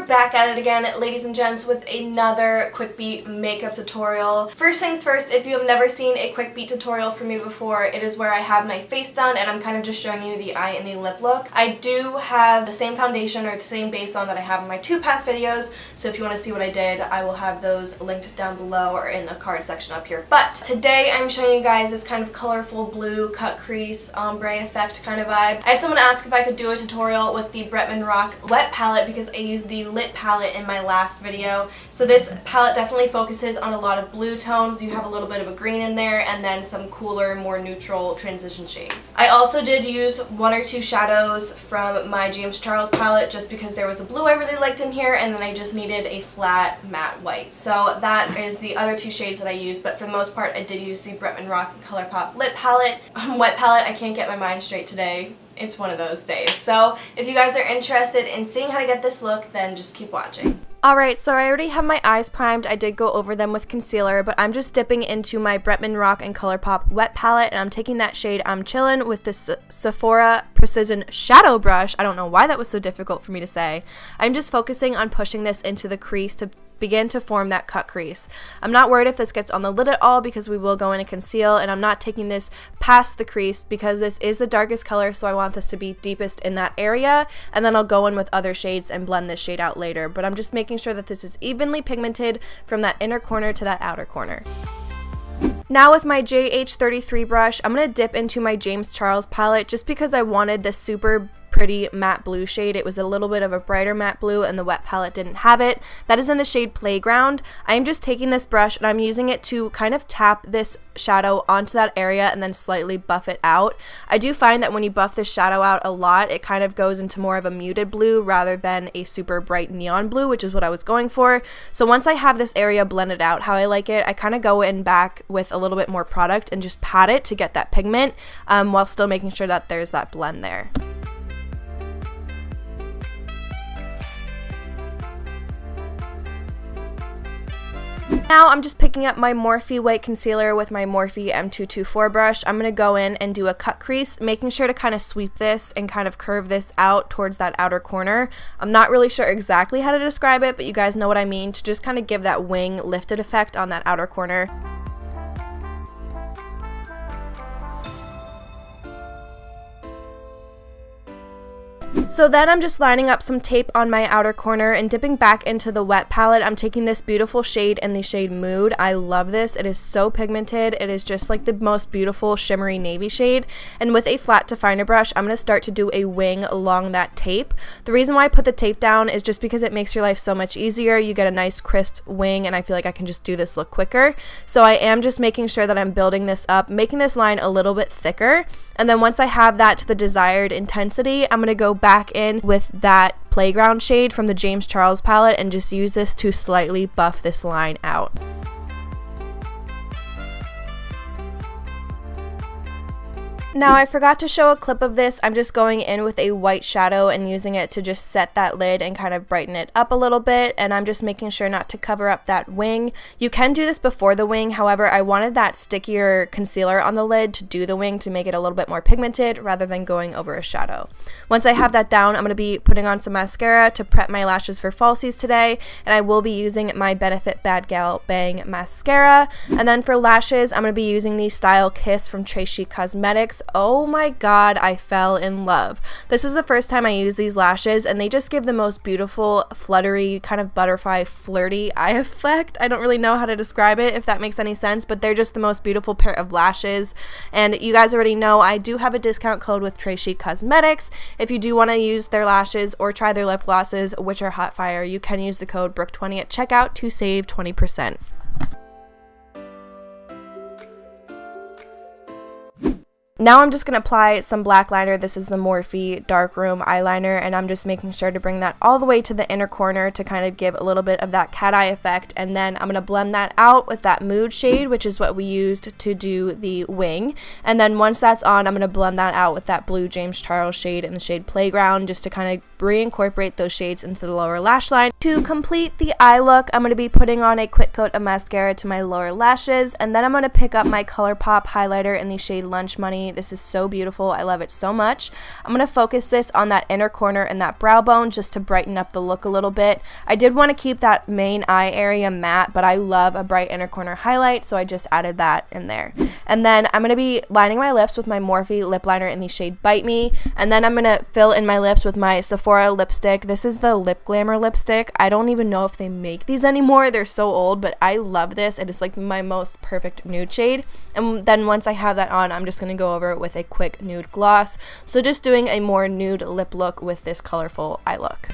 back at it again, ladies and gents, with another quick beat makeup tutorial. First things first, if you have never seen a quick beat tutorial from me before, it is where I have my face done and I'm kind of just showing you the eye and the lip look. I do have the same foundation or the same base on that I have in my two past videos, so if you want to see what I did, I will have those linked down below or in the card section up here. But today I'm showing you guys this kind of colorful blue cut crease ombre effect kind of vibe. I had someone ask if I could do a tutorial with the Bretman Rock Wet Palette because I used the Lit Palette in my last video. So this palette definitely focuses on a lot of blue tones. You have a little bit of a green in there and then some cooler, more neutral transition shades. I also did use one or two shadows from my James Charles palette just because there was a blue I really liked in here and then I just needed a flat matte white. So that is the other two shades that I used, but for the most part I did use the Bretman Rock and Colourpop Lit Palette. Wet Palette, I can't get my mind straight today. It's one of those days. So if you guys are interested in seeing how to get this look, then just keep watching. Alright, so I already have my eyes primed. I did go over them with concealer, but I'm just dipping into my Bretman Rock and Colourpop Wet Palette, and I'm taking that shade I'm Chillin' with the Sephora Precision Shadow Brush. I don't know why that was so difficult for me to say. I'm just focusing on pushing this into the crease to begin to form that cut crease. I'm not worried if this gets on the lid at all because we will go in and conceal, and I'm not taking this past the crease because this is the darkest color, so I want this to be deepest in that area, and then I'll go in with other shades and blend this shade out later. But I'm just making sure that this is evenly pigmented from that inner corner to that outer corner. Now with my JH33 brush, I'm going to dip into my James Charles palette just because I wanted this super pretty matte blue shade. It was a little bit of a brighter matte blue and the Wet Palette didn't have it. That is in the shade Playground. I'm just taking this brush and I'm using it to kind of tap this shadow onto that area and then slightly buff it out. I do find that when you buff this shadow out a lot, it kind of goes into more of a muted blue rather than a super bright neon blue, which is what I was going for. So once I have this area blended out how I like it, I kind of go in back with a little bit more product and just pat it to get that pigment while still making sure that there's that blend there. Now I'm just picking up my Morphe white concealer with my Morphe M224 brush. I'm going to go in and do a cut crease, making sure to kind of sweep this and kind of curve this out towards that outer corner. I'm not really sure exactly how to describe it, but you guys know what I mean, to just kind of give that wing lifted effect on that outer corner. So then I'm just lining up some tape on my outer corner and dipping back into the Wet Palette. I'm taking this beautiful shade in the shade Mood. I love this. It is so pigmented. It is just like the most beautiful shimmery navy shade. And with a flat definer brush, I'm going to start to do a wing along that tape. The reason why I put the tape down is just because it makes your life so much easier. You get a nice crisp wing and I feel like I can just do this look quicker. So I am just making sure that I'm building this up, making this line a little bit thicker. And then once I have that to the desired intensity, I'm going to go back in with that Playground shade from the James Charles palette and just use this to slightly buff this line out. Now I forgot to show a clip of this. I'm just going in with a white shadow and using it to just set that lid and kind of brighten it up a little bit, and I'm just making sure not to cover up that wing. You can do this before the wing, however I wanted that stickier concealer on the lid to do the wing to make it a little bit more pigmented rather than going over a shadow. Once I have that down, I'm going to be putting on some mascara to prep my lashes for falsies today, and I will be using my Benefit Bad Gal Bang mascara. And then for lashes, I'm going to be using the Style Kiss from Trace Chic Cosmetics. Oh my god, I fell in love. This is the first time I use these lashes and they just give the most beautiful, fluttery, kind of butterfly, flirty eye effect. I don't really know how to describe it, if that makes any sense, but they're just the most beautiful pair of lashes. And you guys already know I do have a discount code with Trace Chic Cosmetics. If you do want to use their lashes or try their lip glosses, which are hot fire, you can use the code Brooke20 at checkout to save 20%. Now I'm just going to apply some black liner. This is the Morphe Darkroom eyeliner, and I'm just making sure to bring that all the way to the inner corner to kind of give a little bit of that cat eye effect, and then I'm going to blend that out with that Mood shade, which is what we used to do the wing. And then once that's on, I'm going to blend that out with that blue James Charles shade in the shade Playground just to kind of reincorporate those shades into the lower lash line. To complete the eye look, I'm going to be putting on a quick coat of mascara to my lower lashes, and then I'm going to pick up my Colourpop highlighter in the shade Lunch Money. This is so beautiful. I love it so much. I'm going to focus this on that inner corner and that brow bone just to brighten up the look a little bit. I did want to keep that main eye area matte, but I love a bright inner corner highlight, so I just added that in there. And then I'm going to be lining my lips with my Morphe lip liner in the shade Bite Me, and then I'm going to fill in my lips with my Sephora lipstick. This is the Lip Glamour lipstick. I don't even know if they make these anymore. They're so old, but I love this. It is like my most perfect nude shade. And then once I have that on, I'm just going to go over it with a quick nude gloss. So just doing a more nude lip look with this colorful eye look.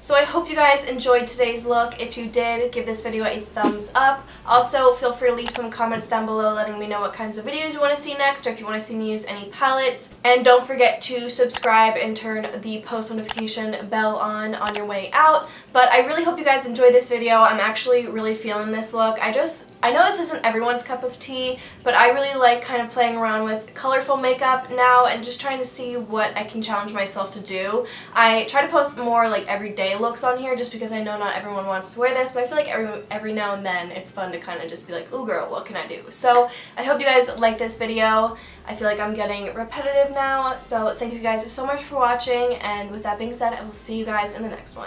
So I hope you guys enjoyed today's look. If you did, give this video a thumbs up. Also, feel free to leave some comments down below letting me know what kinds of videos you want to see next, or if you want to see me use any palettes. And don't forget to subscribe and turn the post notification bell on your way out. But I really hope you guys enjoyed this video. I'm actually really feeling this look. I know this isn't everyone's cup of tea, but I really like kind of playing around with colorful makeup now and just trying to see what I can challenge myself to do. I try to post more like everyday looks on here just because I know not everyone wants to wear this, but I feel like every now and then it's fun to kind of just be like, ooh girl, what can I do? So I hope you guys like this video. I feel like I'm getting repetitive now, so thank you guys so much for watching, and with that being said, I will see you guys in the next one.